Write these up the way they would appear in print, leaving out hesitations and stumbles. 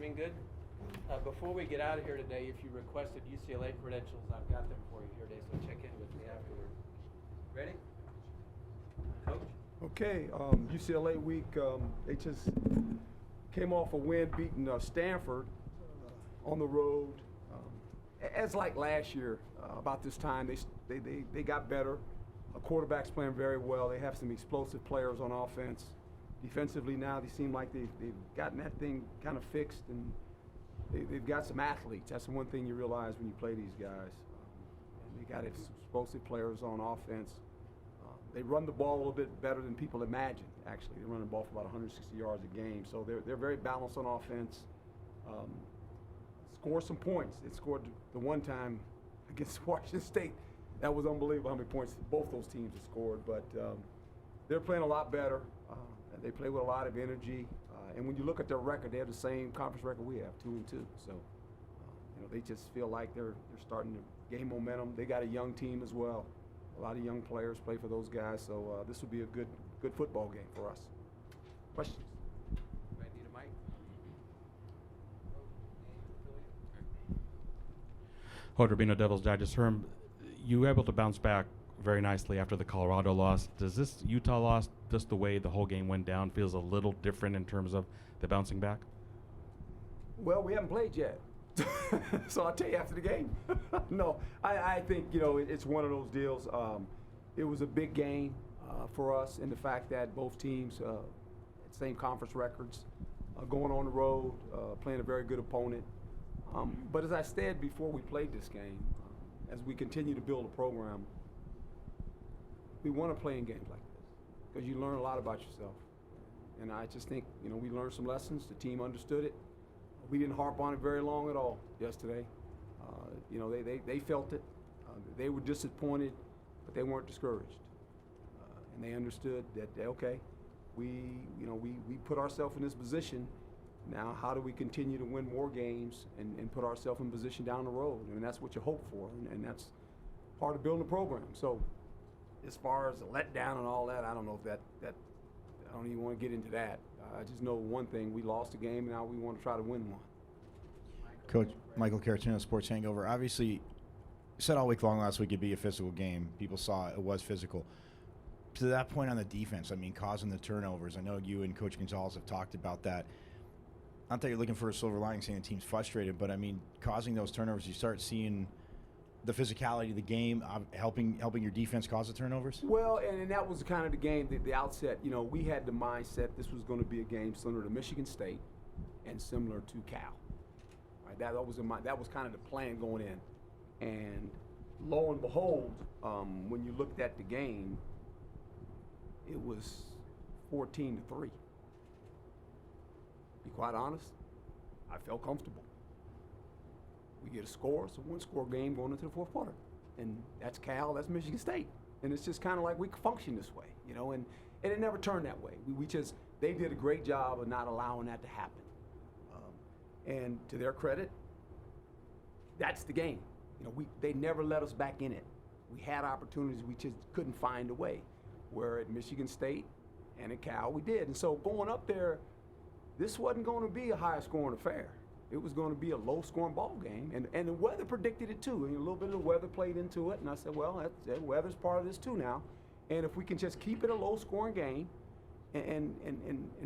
Everything good? Before we get out of here today, if you requested UCLA credentials, I've got them for you here today, so check in with me afterward. Ready? Coach? Okay, UCLA week, they just came off a win beating Stanford on the road. As like last year, about this time, they got better. Quarterback's playing very well. They have some explosive players on offense. Defensively now, they seem like they've gotten that thing kind of fixed, and they've got some athletes. That's the one thing you realize when you play these guys. And they got explosive players on offense. They run the ball a little bit better than people imagine, actually. They run the ball for about 160 yards a game, so they're very balanced on offense. Score some points. They scored the one time against Washington State. That was unbelievable how many points both those teams have scored, but they're playing a lot better. They play with a lot of energy, and when you look at their record, they have the same conference record we have, 2-2. So, they just feel like they're starting to gain momentum. They got a young team as well. A lot of young players play for those guys, so this will be a good football game for us. Questions? Might need a mic. Hood Rubino Devils Digest. Herm, you were able to bounce back very nicely after the Colorado loss. Does this Utah loss, just the way the whole game went down, feels a little different in terms of the bouncing back? Well, we haven't played yet. So I'll tell you after the game. No, I think, it's one of those deals. It was a big game for us in the fact that both teams had same conference records, going on the road, playing a very good opponent. But as I said before we played this game, as we continue to build a program, we want to play in games like this because you learn a lot about yourself. And I just think, we learned some lessons. The team understood it. We didn't harp on it very long at all yesterday. They felt it. They were disappointed, but they weren't discouraged. And they understood that, okay, we put ourselves in this position. Now, how do we continue to win more games and put ourselves in position down the road? And that's what you hope for, and that's part of building a program. So as far as the letdown and all that, I don't know if that I don't even want to get into that. I just know one thing: we lost a game, and now we want to try to win one. Coach Michael Caratino, Sports Hangover. Obviously, you said all week long last week it'd be a physical game. People saw it was physical. To that point on the defense, causing the turnovers. I know you and Coach Gonzalez have talked about that. Not that you're looking for a silver lining, saying the team's frustrated, but causing those turnovers, you start seeing the physicality of the game helping your defense cause the turnovers? Well, and that was kind of the game, the outset. We had the mindset this was going to be a game similar to Michigan State and similar to Cal. Right? That was kind of the plan going in. And lo and behold, when you looked at the game, it was 14-3. Be quite honest, I felt comfortable. We get a score, it's a one-score game going into the fourth quarter. And that's Cal, that's Michigan State. And it's just kind of like we function this way, and it never turned that way. They did a great job of not allowing that to happen. And to their credit, that's the game. They never let us back in it. We had opportunities, we just couldn't find a way. Where at Michigan State and at Cal, we did. And so going up there, this wasn't going to be a high-scoring affair. It was going to be a low-scoring ball game, and the weather predicted it too. And a little bit of the weather played into it, and I said, well, that weather's part of this too now. And if we can just keep it a low-scoring game and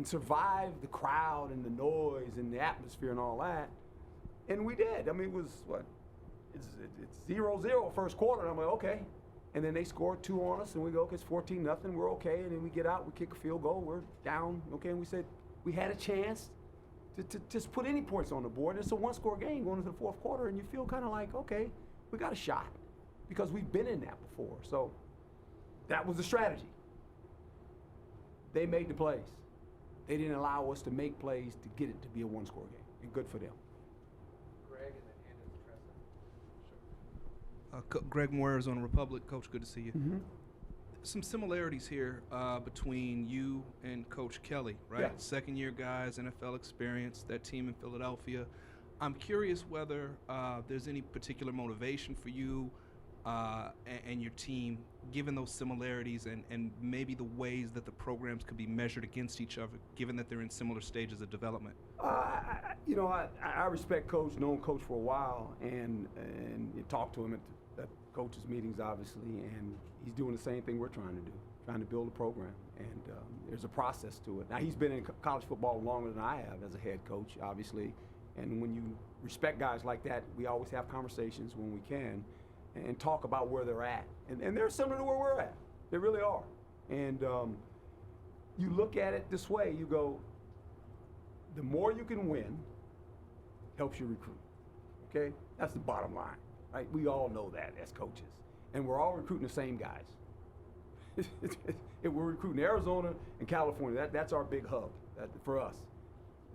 survive the crowd and the noise and the atmosphere and all that, and we did. It was it's 0-0 first quarter, and I'm like, okay. And then they scored 2 on us, and we go, okay, it's 14-0, we're okay. And then we get out, we kick a field goal, we're down, okay. And we said we had a chance to just put any points on the board. It's a one-score game going into the fourth quarter, and you feel kind of like, okay, we got a shot because we've been in that before. So that was the strategy. They made the plays. They didn't allow us to make plays to get it to be a one-score game, and good for them. Greg, and then Andrew Tressa. Greg Moore, Arizona Republic. Coach, good to see you. Mm-hmm. Some similarities here between you and Coach Kelly, right? Yeah. Second-year guys, NFL experience, that team in Philadelphia. I'm curious whether there's any particular motivation for you and your team, given those similarities and maybe the ways that the programs could be measured against each other, given that they're in similar stages of development? I respect Coach, known Coach for a while, and you talk to him at coaches' meetings, obviously, and he's doing the same thing we're trying to do, trying to build a program, and there's a process to it. Now, he's been in college football longer than I have as a head coach, obviously, and when you respect guys like that, we always have conversations when we can and talk about where they're at. And they're similar to where we're at. They really are. And you look at it this way, you go, the more you can win helps you recruit, okay? That's the bottom line, right? We all know that as coaches. And we're all recruiting the same guys. We're recruiting Arizona and California. That's our big hub for us.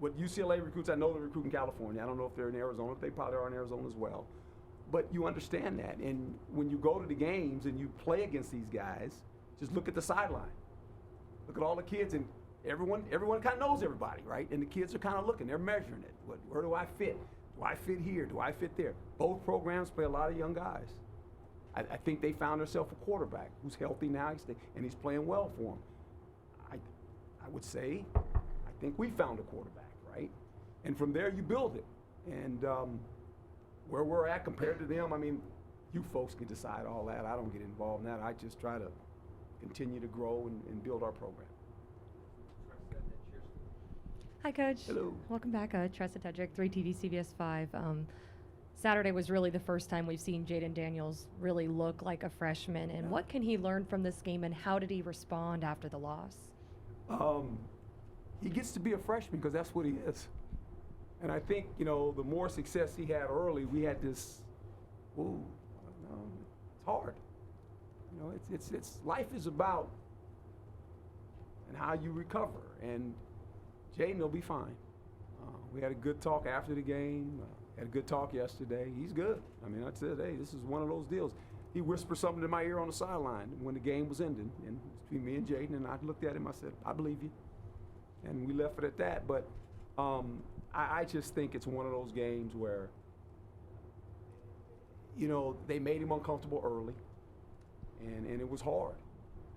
What UCLA recruits, I know they're recruiting California. I don't know if they're in Arizona. They probably are in Arizona as well. But you understand that. And when you go to the games and you play against these guys, just look at the sideline. Look at all the kids, and everyone kind of knows everybody, right? And the kids are kind of looking. They're measuring it. Where do I fit? Do I fit here? Do I fit there? Both programs play a lot of young guys. I think they found themselves a quarterback who's healthy now, and he's playing well for them. I would say, I think we found a quarterback, right? And from there, you build it. And where we're at compared to them, I mean, you folks can decide all that. I don't get involved in that. I just try to continue to grow and build our program. Hi, Coach. Hello. Welcome back. Tressa Tedrick, 3TV CBS 5. Saturday was really the first time we've seen Jaden Daniels really look like a freshman. And what can he learn from this game, and how did he respond after the loss? He gets to be a freshman because that's what he is. And I think, the more success he had early, we had this, it's hard. It's life is about and how you recover. And Jaden will be fine. We had a good talk after the game. Had a good talk yesterday. He's good. I mean, I said, hey, this is one of those deals. He whispered something in my ear on the sideline when the game was ending, and between me and Jaden, and I looked at him, I said, I believe you. And we left it at that. But I just think it's one of those games where, they made him uncomfortable early, and it was hard.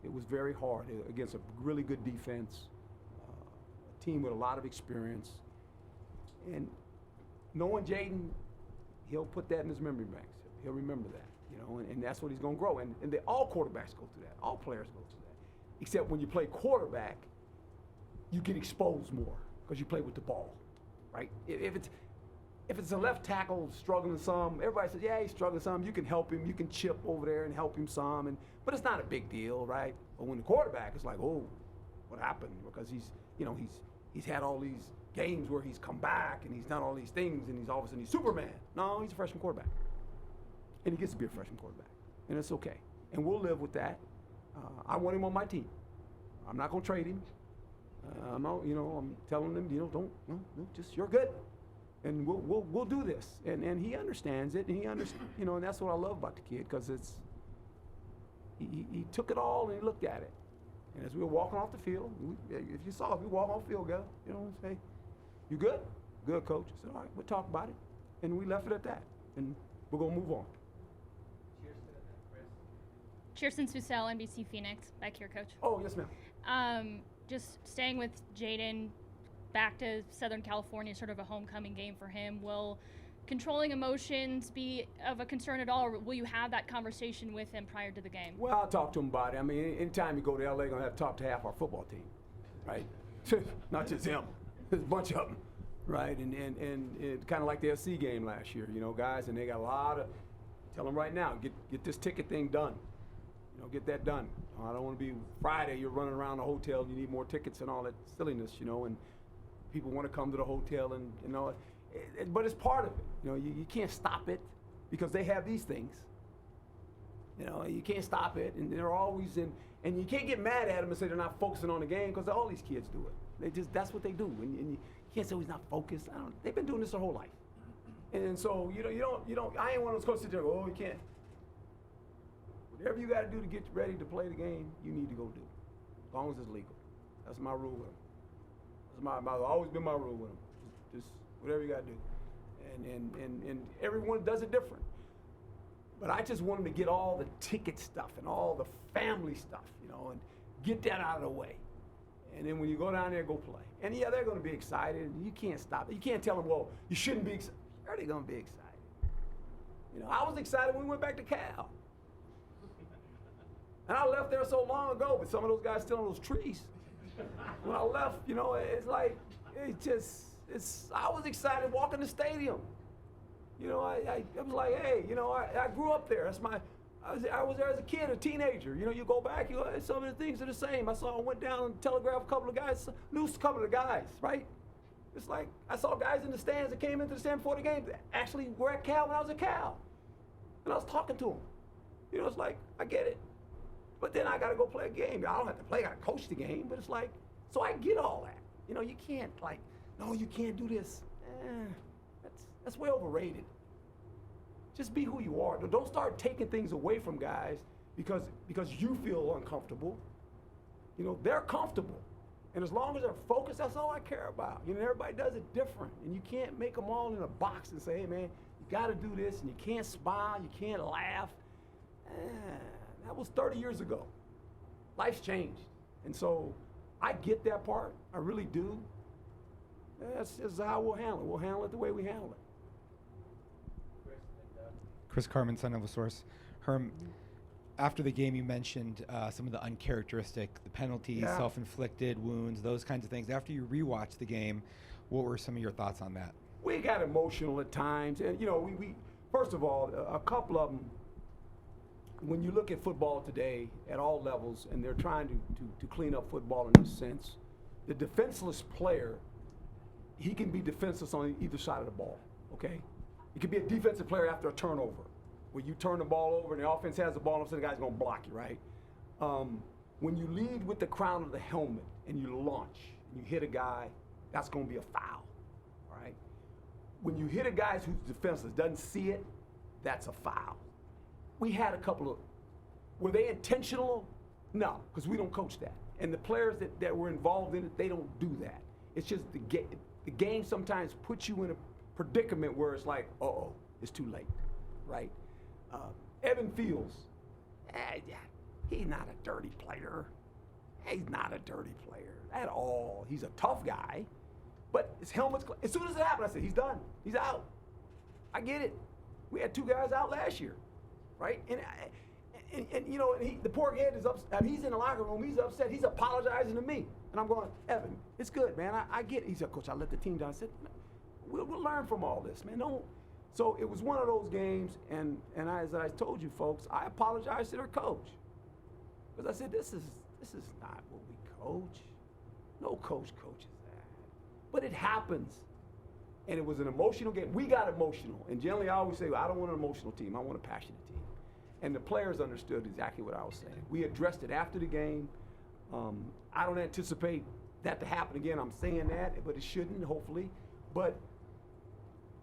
It was very hard against a really good defense, a team with a lot of experience. And knowing Jaden, he'll put that in his memory banks. He'll remember that, and that's what he's going to grow. And all quarterbacks go through that. All players go through that. Except when you play quarterback, you get exposed more because you play with the ball, right? If it's a left tackle struggling some, everybody says, yeah, he's struggling some. You can help him. You can chip over there and help him some. But it's not a big deal, right? But when the quarterback, it's like, oh, what happened? Because he's had all these games where he's come back and he's done all these things and he's all of a sudden he's Superman. No, he's a freshman quarterback. And he gets to be a freshman quarterback. And it's okay. And we'll live with that. I want him on my team. I'm not going to trade him. I'm telling him, don't, just you're good. And we'll do this. And he understands it, and he understands, and that's what I love about the kid, because he took it all and he looked at it. And as we were walking off the field, if you saw, we walk off the field, guy, say, you good? Good, coach. I said, all right, we'll talk about it. And we left it at that. And we're going to move on. Cheers to that, Chris. Cheerson Susel, NBC Phoenix. Back here, Coach. Oh, yes, ma'am. Just staying with Jaden, back to Southern California, sort of a homecoming game for him. Will controlling emotions be of a concern at all, or will you have that conversation with him prior to the game? Well, I'll talk to him about it. I mean, anytime you go to LA, you're going to have to talk to half our football team, right? Not just him. There's a bunch of them, right? And kind of like the SC game last year, guys, and they got a lot of, tell them right now, get this ticket thing done. Get that done. I don't want to be Friday, you're running around the hotel, you need more tickets and all that silliness, and people want to come to the hotel and, but it's part of it. You can't stop it because they have these things. You can't stop it, and they're always in, and you can't get mad at them and say they're not focusing on the game, because all these kids do it. That's what they do, and you can't say he's not focused. They've been doing this their whole life. And so, you don't, I ain't one of those coaches that go, oh, you can't. Whatever you got to do to get ready to play the game, you need to go do, as long as it's legal. That's my rule with them. That's always been my rule with them. Just whatever you got to do. And everyone does it different. But I just want them to get all the ticket stuff and all the family stuff, you know, and get that out of the way. And then when you go down there, go play. And yeah, they're going to be excited. And you can't stop it. You can't tell them, well, you shouldn't be excited. Sure, they're going to be excited. You know, I was excited when we went back to Cal. And I left there so long ago, but some of those guys still on those trees. When I left, you know, it's like, I was excited walking the stadium. You know, I was like, hey, you know, I grew up there. I was there as a kid, a teenager. You know, you go back, some of the things are the same. I went down and telegraphed a couple of guys, knew a couple of guys, right? It's like, I saw guys in the stands that came into the stand before the game that actually were at Cal when I was at Cal. And I was talking to them. You know, it's like, I get it. But then I got to go play a game. I don't have to play, I got to coach the game. But it's like, so I get all that. You know, you can't like, no, you can't do this. That's way overrated. Just be who you are. Don't start taking things away from guys because you feel uncomfortable. You know, they're comfortable. And as long as they're focused, that's all I care about. You know, everybody does it different. And you can't make them all in a box and say, hey, man, you got to do this, and you can't smile, you can't laugh. That was 30 years ago. Life's changed. And so I get that part. I really do. That's just how we'll handle it. We'll handle it the way we handle it. Chris Carmen, Sun Nova Source. Herm, after the game you mentioned some of the uncharacteristic, the penalties, self-inflicted wounds, those kinds of things. After you rewatched the game, what were some of your thoughts on that? We got emotional at times. And, you know, we first of all, a couple of them, when you look at football today at all levels, and they're trying to clean up football in this sense, the defenseless player, he can be defenseless on either side of the ball, okay? It could be a defensive player after a turnover, where you turn the ball over and the offense has the ball, and so the guy's gonna block you, right? When you lead with the crown of the helmet and you launch, and you hit a guy, that's gonna be a foul, all right? When you hit a guy who's defenseless, doesn't see it, that's a foul. We had a couple of, were they intentional? No, because we don't coach that. And the players that were involved in it, they don't do that. It's just the game sometimes puts you in a predicament where it's like, uh-oh, it's too late, right? Evan Fields, he's not a dirty player. He's not a dirty player at all. He's a tough guy, but his helmet's, as soon as it happened, I said, he's done, he's out. I get it. We had 2 guys out last year, right? And you know, the poor kid is upset. He's in the locker room, he's upset, he's apologizing to me. And I'm going, Evan, it's good, man, I get it. He said, Coach, I let the team down. I said, we'll learn from all this, man. Don't. So it was one of those games, and as I told you folks, I apologized to their coach. Because I said, this is not what we coach. No coach coaches that. But it happens. And it was an emotional game. We got emotional. And generally I always say, well, I don't want an emotional team, I want a passionate team. And the players understood exactly what I was saying. We addressed it after the game. I don't anticipate that to happen again. I'm saying that, but it shouldn't, hopefully. But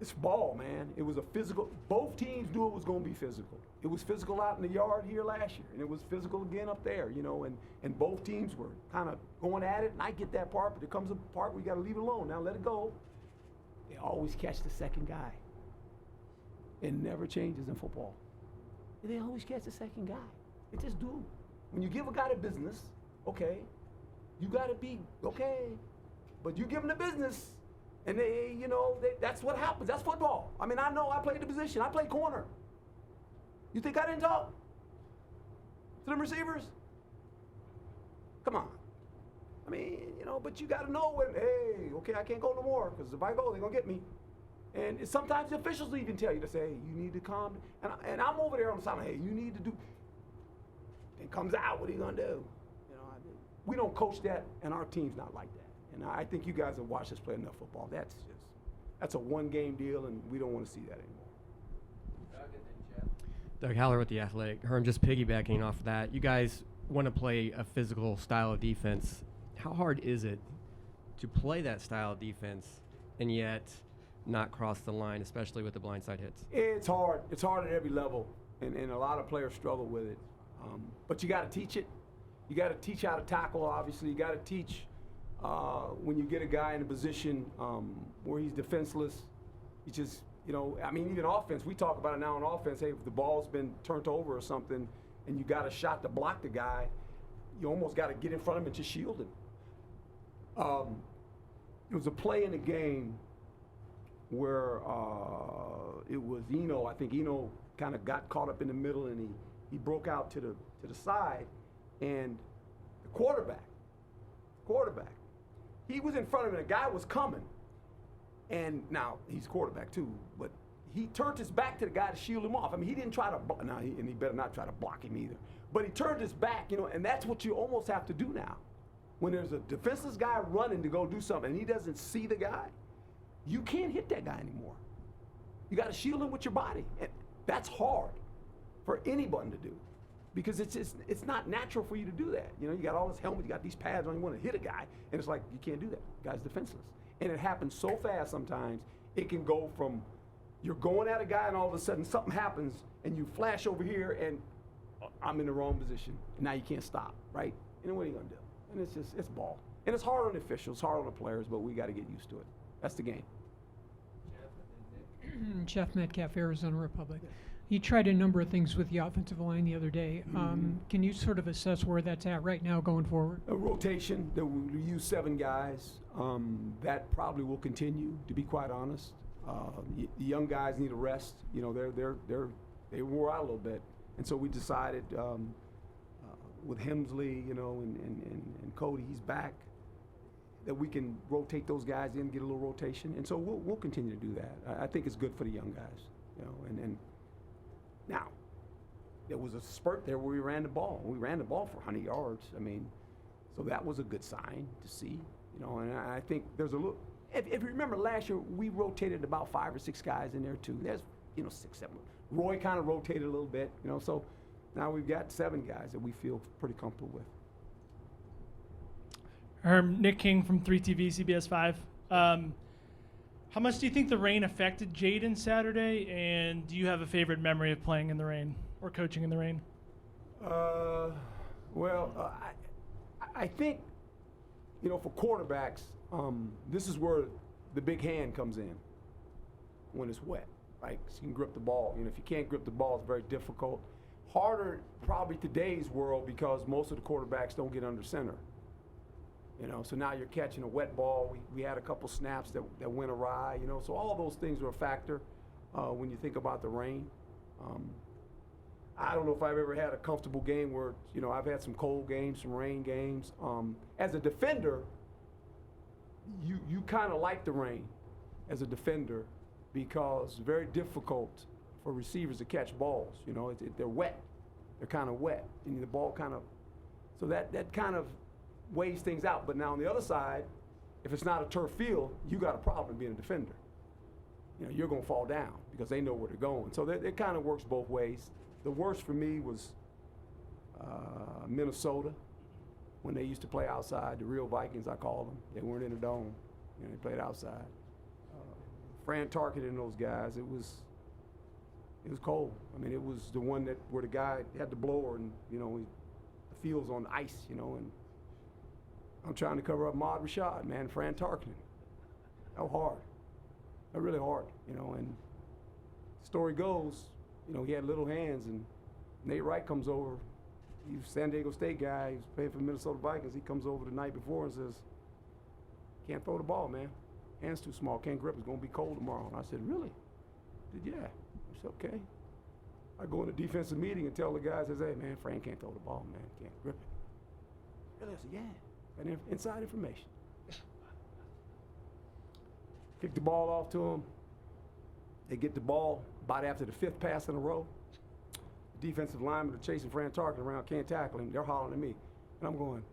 it's ball, man. It was a physical, both teams knew it was going to be physical. It was physical out in the yard here last year, and it was physical again up there, you know, and both teams were kind of going at it, and I get that part, but there comes a part where you got to leave it alone. Now let it go. They always catch the second guy. It never changes in football. They always catch the second guy. They just do. When you give a guy the business, okay, you got to be, okay, but you give them the business, and they, you know, that's what happens. That's football. I mean, I know I played the position. I played corner. You think I didn't talk to them receivers? Come on. I mean, you know, but you got to know when, hey, okay, I can't go no more, because if I go, they're going to get me. And sometimes the officials even tell you to say, hey, you need to calm. And I'm over there on the side, hey, you need to do. It comes out, what are you going to do? You know, we don't coach that, and our team's not like that. And I think you guys have watched us play enough football. That's a one-game deal, and we don't want to see that anymore. Doug Haller with The Athletic. Herm, just piggybacking off of that, you guys want to play a physical style of defense. How hard is it to play that style of defense and yet not cross the line, especially with the blindside hits? It's hard. It's hard at every level, and a lot of players struggle with it. But you got to teach it. You got to teach how to tackle, obviously. You got to teach when you get a guy in a position where he's defenseless, You know, I mean, even offense, we talk about it now on offense. Hey, if the ball's been turned over or something and you got a shot to block the guy, you almost got to get in front of him and just shield him. It was a play in the game where it was Eno. I think Eno kind of got caught up in the middle and he broke out to the side, and the quarterback, he was in front of him and the guy was coming. And now he's quarterback too, but he turned his back to the guy to shield him off. I mean, he didn't try to, and he better not try to block him either. But he turned his back, you know, and that's what you almost have to do now. When there's a defenseless guy running to go do something and he doesn't see the guy, you can't hit that guy anymore. You got to shield him with your body. And that's hard for anyone to do because it's not natural for you to do that. You know, you got all this helmet, you got these pads on, you want to hit a guy, and it's like, you can't do that. The guy's defenseless. And it happens so fast sometimes, it can go from you're going at a guy and all of a sudden something happens and you flash over here and I'm in the wrong position. And now you can't stop, right? And then what are you going to do? And it's ball. And it's hard on the officials, it's hard on the players, but we got to get used to it. That's the game. Jeff Metcalf, Arizona Republic. You tried a number of things with the offensive line the other day. Can you sort of assess where that's at right now going forward? A rotation. We use 7 guys. That probably will continue, to be quite honest. The young guys need a rest. You know, they wore out a little bit. And so we decided with Hemsley, you know, and Cody, he's back, that we can rotate those guys in, get a little rotation. And so we'll continue to do that. I think it's good for the young guys, you know, and now, there was a spurt there where we ran the ball. We ran the ball for 100 yards. I mean, so that was a good sign to see, you know, and I think there's a little, if you remember last year, we rotated about 5 or 6 guys in there too. There's, you know, 6, 7. Roy kind of rotated a little bit, you know, so now we've got 7 guys that we feel pretty comfortable with. Herm, Nick King from 3TV, CBS 5. How much do you think the rain affected Jaden Saturday, and do you have a favorite memory of playing in the rain or coaching in the rain? I think, you know, for quarterbacks, this is where the big hand comes in when it's wet, right? So you can grip the ball. You know, if you can't grip the ball, it's very difficult. Harder probably today's world because most of the quarterbacks don't get under center. You know, so now you're catching a wet ball. We had a couple snaps that went awry, you know, so all those things are a factor when you think about the rain. I don't know if I've ever had a comfortable game where, you know, I've had some cold games, some rain games. As a defender, you kind of like the rain as a defender because it's very difficult for receivers to catch balls. You know, they're wet. They're kind of wet. And the ball kind of, so that kind of weighs things out. But now on the other side, if it's not a turf field, you got a problem being a defender. You know, you're going to fall down because they know where they're going. So it kind of works both ways. The worst for me was Minnesota when they used to play outside. The real Vikings, I call them. They weren't in the dome. You know, they played outside. Fran Tarkenton and those guys, it was cold. I mean, it was the one where the guy had the blower and, you know, the field's on ice, you know, and I'm trying to cover up Maud Rashad, man, Fran Tarkenton. That was hard. That really hard, you know, and story goes, you know, he had little hands, and Nate Wright comes over. He was a San Diego State guy. He was playing for the Minnesota Vikings. He comes over the night before and says, can't throw the ball, man. Hands too small, can't grip. It's going to be cold tomorrow. And I said, really? He said, yeah. I said, okay. I go in a defensive meeting and tell the guys, I says, hey, man, Frank can't throw the ball, man. Can't grip it. Really? I said, yeah. And inside information. Kick the ball off to him. They get the ball about after the 5th pass in a row. The defensive linemen are chasing Fran Tarkenton around, can't tackle him. They're hollering at me. And I'm going,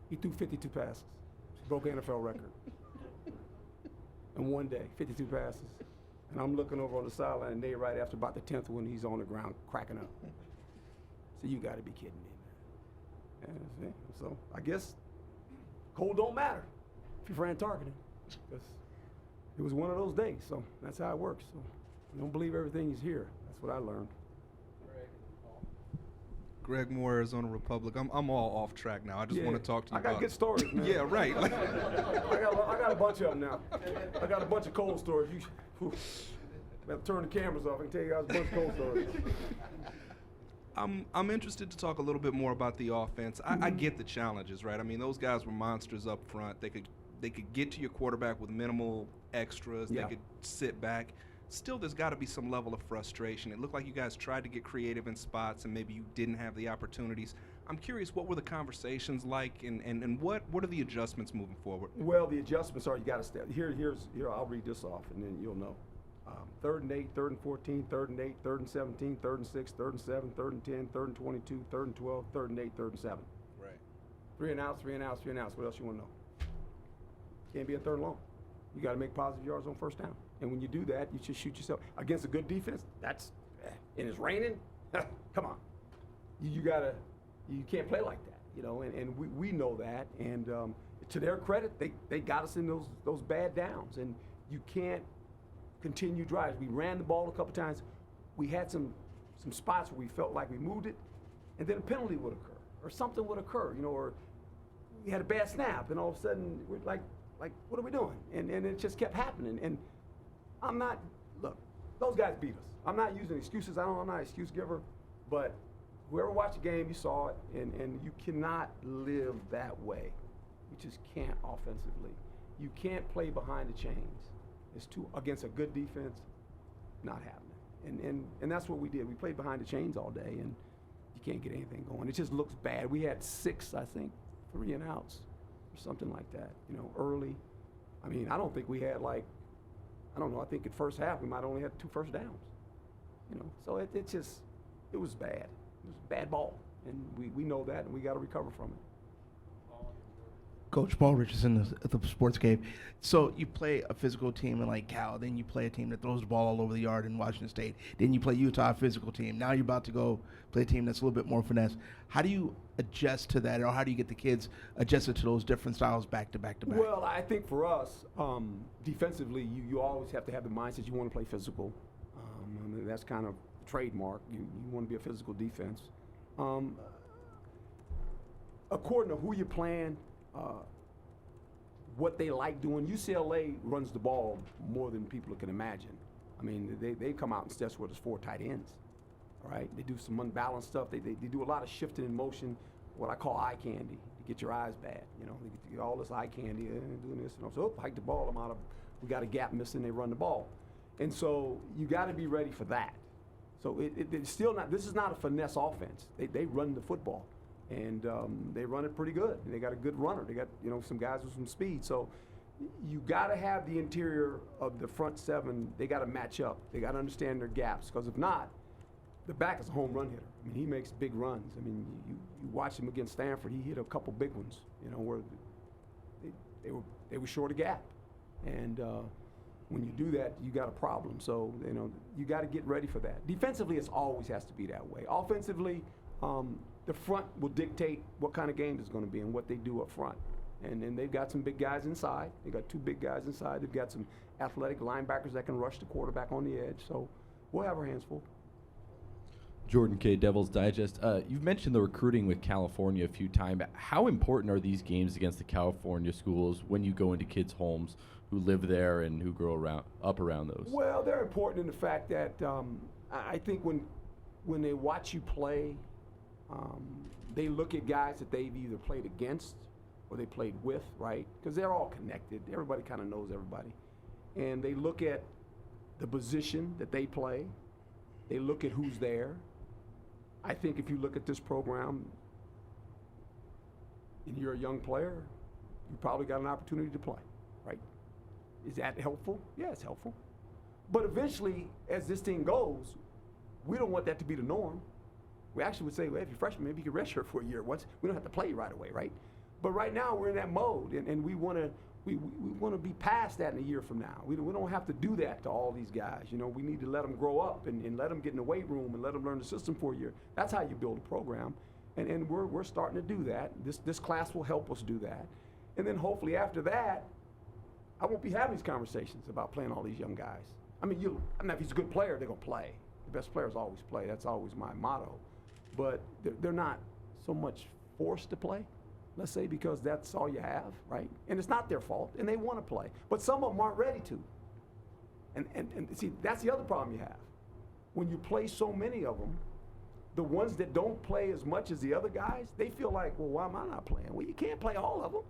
he threw 52 passes. Broke an NFL record. In one day, 52 passes. And I'm looking over on the sideline, and Nate right after about the 10th one, he's on the ground cracking up. So you got to be kidding me, man. And so I guess cold don't matter if you're Fran Tarkenton, because it was one of those days. So that's how it works. So you don't believe everything you hear. That's what I learned. Greg Moore, Arizona Republic. I'm all off track now. I just want to talk to you about. I got good stories, man. Yeah, right. I got a bunch of them now. I got a bunch of cold stories. Better turn the cameras off. I can tell you guys a bunch of cold stories. I'm interested to talk a little bit more about the offense. I get the challenges, right? I mean, those guys were monsters up front. They could get to your quarterback with minimal extras. Yeah. They could sit back. Still, there's got to be some level of frustration. It looked like you guys tried to get creative in spots, and maybe you didn't have the opportunities. I'm curious, what were the conversations like, and what are the adjustments moving forward? Well, the adjustments are you got to step. Here, I'll read this off, and then you'll know. 3rd and 8, 3rd and 14, 3rd and 8, 3rd and 17, 3rd and 6, 3rd and 7, 3rd and 10, 3rd and 22, 3rd and 12, 3rd and 8, 3rd and 7. Right. 3 and outs, 3 and outs, 3 and outs. What else you want to know? Can't be a 3rd and long. You got to make positive yards on 1st down. And when you do that, you just shoot yourself. Against a good defense, and it's raining, come on. You can't play like that, you know, and we know that. And to their credit, they got us in those bad downs. And you can't continue drives. We ran the ball a couple times. We had some spots where we felt like we moved it, and then a penalty would occur, or something would occur, you know, or we had a bad snap, and all of a sudden we're like, what are we doing? And it just kept happening. And look, those guys beat us. I'm not using excuses. I'm not an excuse giver, but whoever watched the game, you saw it, and you cannot live that way. You just can't offensively. You can't play behind the chains. It's too against a good defense, not happening. And that's what we did. We played behind the chains all day, and you can't get anything going. It just looks bad. We had 6, I think, 3 and outs or something like that, you know, early. I mean, I don't think we had I think at first half we might only had 2 first downs, you know. So it was bad. It was bad ball, and we know that, and we got to recover from it. Coach Paul Richardson at the Sports Game. So you play a physical team in like Cal, then you play a team that throws the ball all over the yard in Washington State, then you play Utah, a physical team. Now you're about to go play a team that's a little bit more finesse. How do you adjust to that, or how do you get the kids adjusted to those different styles back to back to back? Well, I think for us, defensively, you always have to have the mindset you want to play physical. I mean, that's kind of trademark. You want to be a physical defense. According to who you're playing, what they like doing. UCLA runs the ball more than people can imagine. I mean, they come out and steps where there's 4 tight ends. All right, they do some unbalanced stuff. They do a lot of shifting in motion, what I call eye candy, to get your eyes bad. You know, they get all this eye candy doing this, and so hike the ball. We got a gap missing. They run the ball, and so you got to be ready for that. So it's still not. This is not a finesse offense. They run the football. And they run it pretty good. They got a good runner. They got, you know, some guys with some speed. So you got to have the interior of the front 7. They got to match up. They got to understand their gaps. Because if not, the back is a home run hitter. I mean, he makes big runs. I mean, you watch him against Stanford. He hit a couple big ones, you know, where they were short a gap. And when you do that, you got a problem. So, you know, you got to get ready for that. Defensively, it always has to be that way. Offensively, the front will dictate what kind of game it's going to be and what they do up front. And then they've got some big guys inside. They got 2 big guys inside. They've got some athletic linebackers that can rush the quarterback on the edge. So we'll have our hands full. Jordan K., Devil's Digest. You've mentioned the recruiting with California a few times. How important are these games against the California schools when you go into kids' homes who live there and who grow up around those? Well, they're important in the fact that I think when they watch you play, they look at guys that they've either played against or they played with, right? Because they're all connected. Everybody kind of knows everybody. And they look at the position that they play. They look at who's there. I think if you look at this program and you're a young player, you probably got an opportunity to play, right? Is that helpful? Yeah, it's helpful. But eventually, as this thing goes, we don't want that to be the norm. We actually would say, well, if you're a freshman, maybe you can redshirt for a year. We don't have to play right away, right? But right now we're in that mode, and we want to be past that in a year from now. We don't have to do that to all these guys. You know, we need to let them grow up and let them get in the weight room and let them learn the system for a year. That's how you build a program, and we're starting to do that. This class will help us do that, and then hopefully after that, I won't be having these conversations about playing all these young guys. I mean, if he's a good player, they're gonna play. The best players always play. That's always my motto. But they're not so much forced to play, let's say, because that's all you have, right? And it's not their fault, and they want to play. But some of them aren't ready to. And see, that's the other problem you have. When you play so many of them, the ones that don't play as much as the other guys, they feel like, well, why am I not playing? Well, you can't play all of them.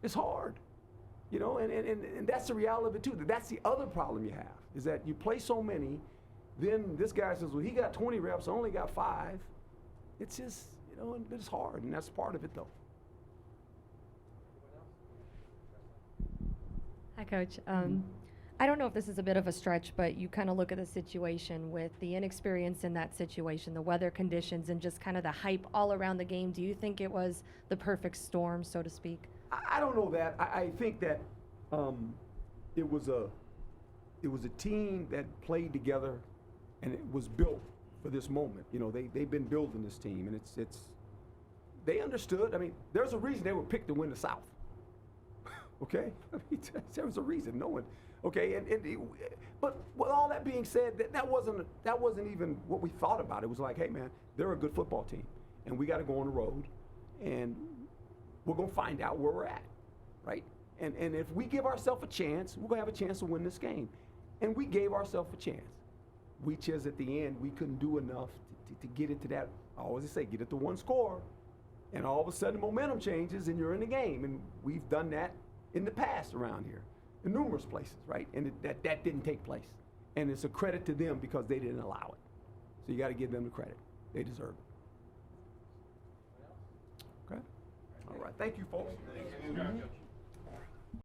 It's hard. You know, and that's the reality of it too. That's the other problem you have, is that you play so many, then this guy says, well, he got 20 reps, I only got 5. It's just, you know, it's hard, and that's part of it though. Hi, Coach. I don't know if this is a bit of a stretch, but you kind of look at the situation with the inexperience in that situation, the weather conditions, and just kind of the hype all around the game. Do you think it was the perfect storm, so to speak? I don't know that. I think that it was a team that played together, and it was built for this moment. You know, they've been building this team, and it's they understood. I mean, there's a reason they were picked to win the South. Okay, I mean, there was a reason. No one. Okay, but with all that being said, that wasn't even what we thought about. It was like, hey man, they're a good football team, and we got to go on the road, and we're gonna find out where we're at, right? And if we give ourselves a chance, we're gonna have a chance to win this game, and we gave ourselves a chance. We just at the end we couldn't do enough to get it to that. I always say get it to one score, and all of a sudden momentum changes and you're in the game, and we've done that in the past around here. In numerous places, right? And that didn't take place. And it's a credit to them because they didn't allow it. So you got to give them the credit. They deserve it. Okay? All right. Thank you, folks. Thank you.